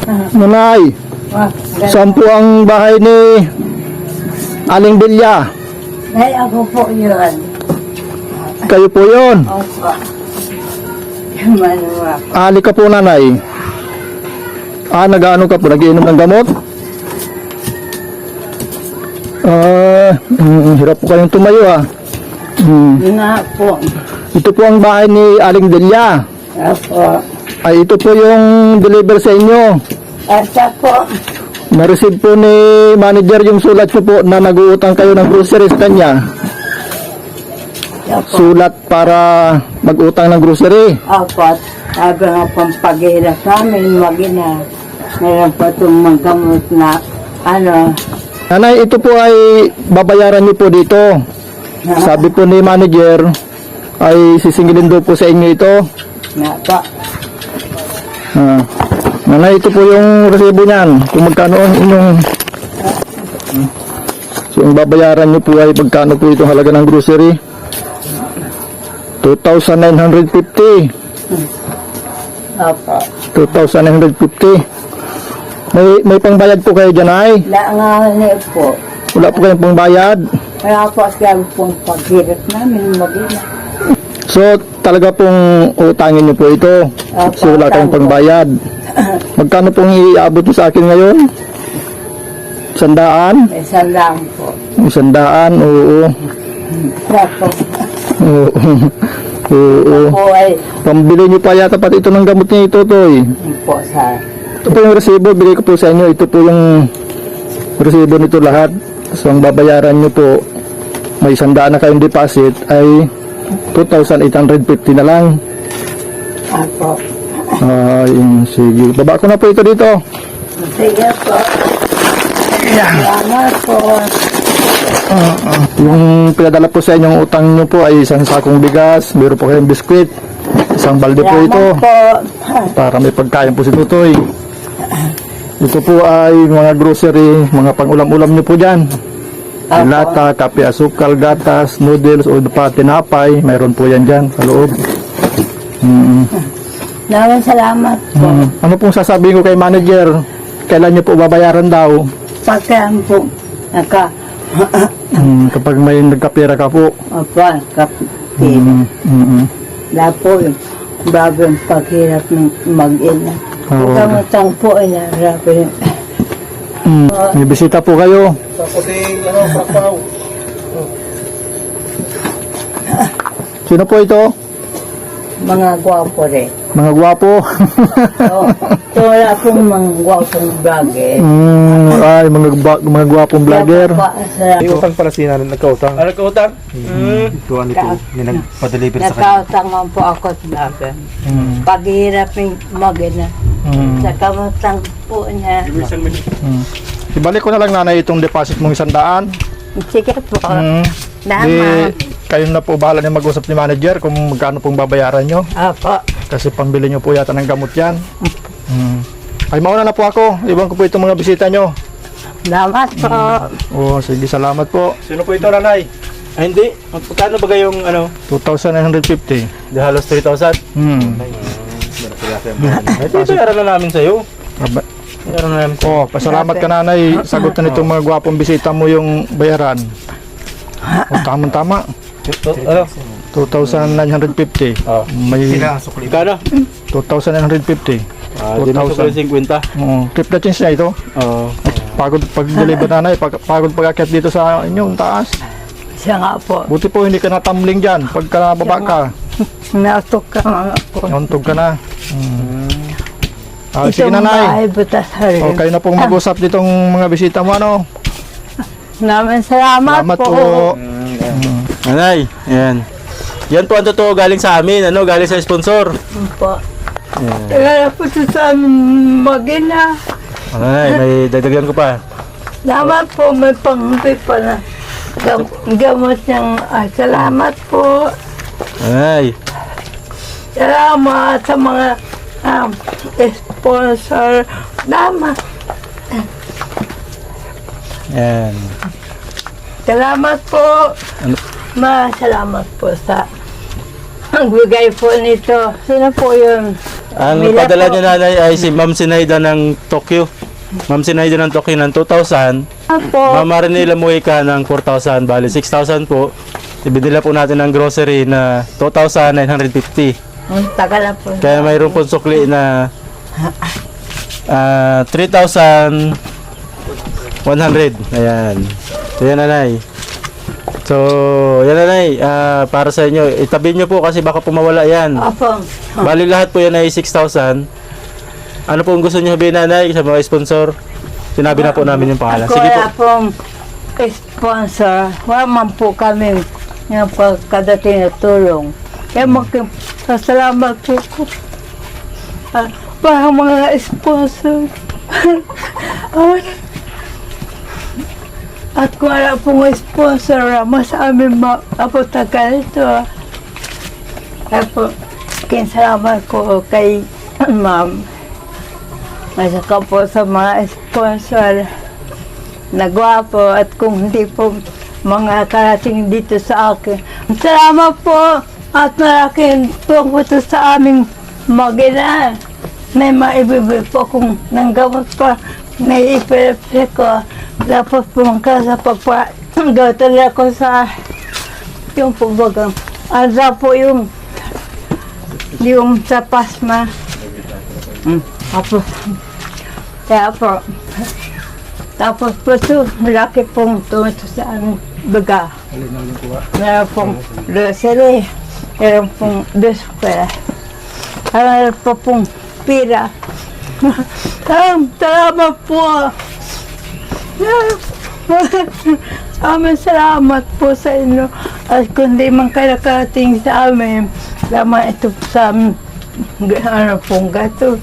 Nanay, saan po ang bahay ni Aling Bilya? Ay, ako po yun. Kayo po yun. Opo. Manuwa. Ali ka po, nanay. Nag-ano ka po? Nag-iinom ng gamot? Hirap po kayong tumayo Nga po. Ito po ang bahay ni Aling Bilya. Opo. Ay, ito po yung deliver sa inyo. Asa po. Na-receive po ni manager yung sulat nyo po na nag-uutang kayo ng groceries kanya. Opo. Sulat para mag-utang ng grocery. Opo. Sabi nga pong paghihirap namin, magina. Meron po itong manggamot na, Nanay, ito po ay babayaran niyo po dito. Sabi po ni manager ay sisingilin daw po sa inyo ito. na po. Nanay, ito po yung resibo niyan. Kung magkano ang inyong... So, ang babayaran niyo po ay magkano po itong halaga ng grocery? 2,950. Opo. 2,950. May pangbayad po kayo dyan, ay? Langanin po. Wala po kayong pangbayad. Kaya po sabi pong paghirap namin, magina. So, talaga pong utangin niyo po ito. Opo, So, wala kayong utang po. pangbayad. Magkano pong iabot mo sa akin ngayon? 100? Isang lang po. 100, oo. Opo. Oo. Oo. Po ay, Pambili niyo pa yata pati ito ng gamot niya ito, Toy. po sa, Ito po yung resibo, bigay ko po sa inyo. Ito po yung resibo nito lahat. So, ang babayaran niyo po, may 100 na kayong deposit, ay 2,850 na lang. opo. Sige. Baba ko na po ito dito. Sige po. Salamat po. Yung pinadala po sa inyong utang nyo po ay isang sakong bigas, meron po kayong biskwit, isang balde po ito, Salamat po. para may pagkain po si Tutoy. Ito po ay mga grocery, mga pang-ulam-ulam nyo po dyan. Opo. Lata, kape, asukal, gatas, noodles, o pa tinapay, mayroon po yan dyan sa loob. Maraming salamat po. Ano pong sasabihin ko kay manager? Kailan nyo po babayaran daw? Pagkaan po, Kapag may nagkapira ka po. opo, kapit. Wala po yung bagong paghirap ng mag-ina. Oo. Kamutang po ay narabi. May bisita po kayo. Sino po ito? Mga gwapo rin. Mga gwapo. Oo. So, wala pong mga gwapong vlogger. Ay, mga gwapong vlogger. May utang pala si Nanan, nagkautang. Nagkautang? Ito, ano ito, may nagpa-deliver sa kanya. Nakautang man po ako sa vlogger. Paghihirap ng mag-ina. Sa kamutang po niya. Ibalik ko na lang, nanay, itong deposit mong 100. Sige po. Di, Naman. kayo na po bahala na mag-usap ni manager kung magkano pong babayaran nyo. Opo. Kasi pambili nyo po yata ng gamot yan. Ay, mauna na po ako. Iwan ko po itong mga bisita nyo. Salamat po. Sige, salamat po. Sino po ito, nanay? Ay, hindi. Magkano ba kayong, 2,950. di halos 3,000? Ito, yaran na namin sa'yo. Yaran na namin sa'yo. Pasalamat ka, nanay. Sagot na nitong mga gwapong bisita mo yung bayaran. Tama-tama. Ano? 2,950. May Kano? 2,950. Di na sa 50. Keep the change na ito. Oo. Pagod pag-deliver, nanay. Pagod pag-akit dito sa inyong taas. Siya nga po. Buti po hindi ka natumbling dyan. Pagka nababa ka, Natok ka nga po. nauntog ka na. Sige, Itong nanay. bahay butas harin. Kayo na pong mag-usap ditong mga bisita mo, ano? Naman salamat, Salamat po. po. Nanay, ayan. Yan po ang totoo galing sa amin, galing sa sponsor. Po. Tagala po ito sa mag-ina. Nanay, may dagdagan ko pa. Salamat po, may pangpi pa na. Gamot niyang, salamat po. Nanay, Salamat sa mga sponsor. Salamat. ayan. Salamat po. Salamat po sa nagbigay po nito. Sino po yun? Ang Mila padala po. niya nanay ay si Ma'am Sinaida ng Tokyo. Ma'am Sinaida ng Tokyo ng 2,000. Apo. Ma'am Marinela Muica ng 4,000. Bali, 6,000 po. Ibinila po natin ng grocery na 2,950. Ang tagal na po. Kaya mayroon pong sukli na 3,100. Ayan. So, yan nanay. So, yan nanay. Para sa inyo. Itabi nyo po kasi baka pumawala yan. Apo. Bali lahat po yan ay 6,000. Ano po ang gusto nyo sabihin nanay sa mga sponsor? Sinabi na po namin yung pangalan. Ako Sige po. wala pong sponsor. Wala man po kami yung pagkadating na tulong. Kaya magpasalamat po ko. Para mga sponsor. At kung wala pong sponsor, mas amin maputagal ito. Kaya po, salamat ko kay ma'am. Masaka po sa mga sponsor na gwapo at kung hindi po mga karating dito sa akin. Salamat po at malaking tulong ito sa aming mag-ina. May maibibig po kung nanggamot pa, may epilepsy ko. Tapos pumangka sa pagpagawin ako sa yung pagbagang. Ada po yung sa pasma. Tapos po ito, malaki pong tumito sa aming baga. Meron pong grocery, meron pong deskwela. Meron po pong pira. Salamat po. Salamat po sa inyo. At kung di man kayo nakarating sa amin, salamat ito sa amin. Ano pong gato.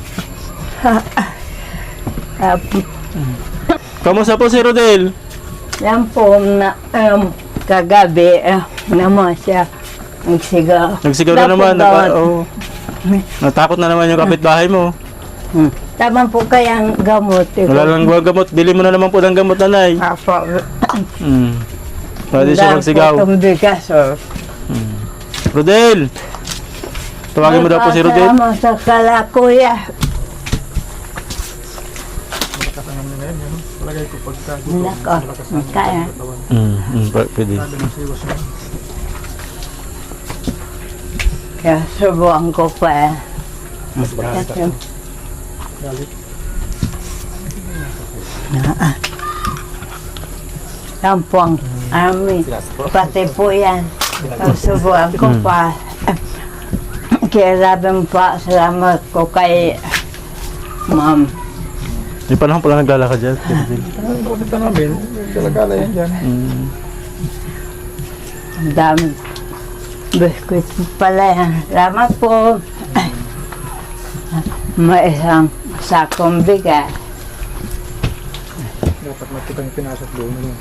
Kamusta po si Rodel? Yan po na kagabi naman siya nagsigaw. Nagsigaw na naman. Natakot na naman yung kapitbahay mo. Tama po kayang gamot. Wala lang gamot. Bili mo na naman po ng gamot nanay. Apo. Pwede siya magsigaw. Dahil po itong bigas. Rodel! Tawagin mo daw po si Rodel. Salamat sa kalakuya. Nako, kaya. Pwede. Kaya subuan ko pa. Yan po ang amin. Pati po yan. Subuan ko pa. Kaya sabi pa, salamat ko kay ma'am. Di pa naman pala naglalakad dyan. Pupunta namin. Kalagala yan dyan. Ang dami. Biskuit pala yan. Salamat po. May isang sakong bigas. Dapat makita yung pinasok doon.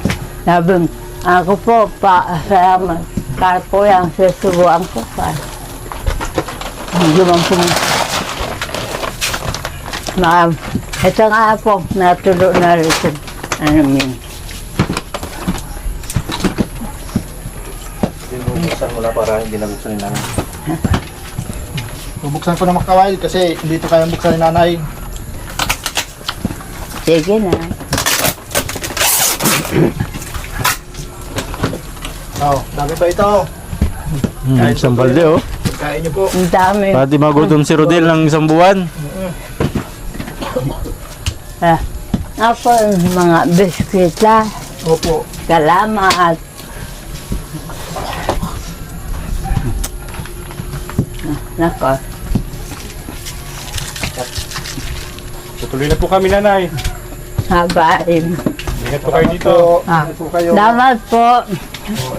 Sabi, ako po pa, salamat. Kaya po yung susubuan ko pa. Hindi man po. Ito nga po, natulo na rito. Ano yun? Binubuksan mo na para hindi nabuksan ni nanay. Bubuksan ko na makawil kasi hindi ito kayang buksan ni nanay. Sige na. Dami pa ito. Isang balde oh. Kain niyo po. Ang dami. Pati magutom si Rodel ng isang buwan. Ako, mga biskuit lang. Opo. Salamat. Nako. Tutuloy na po kami nanay. Habain. Ingat po kayo dito. Ingat po kayo. Salamat po.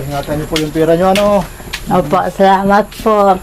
Ingatan niyo po yung pera niyo ano. Opo, salamat po.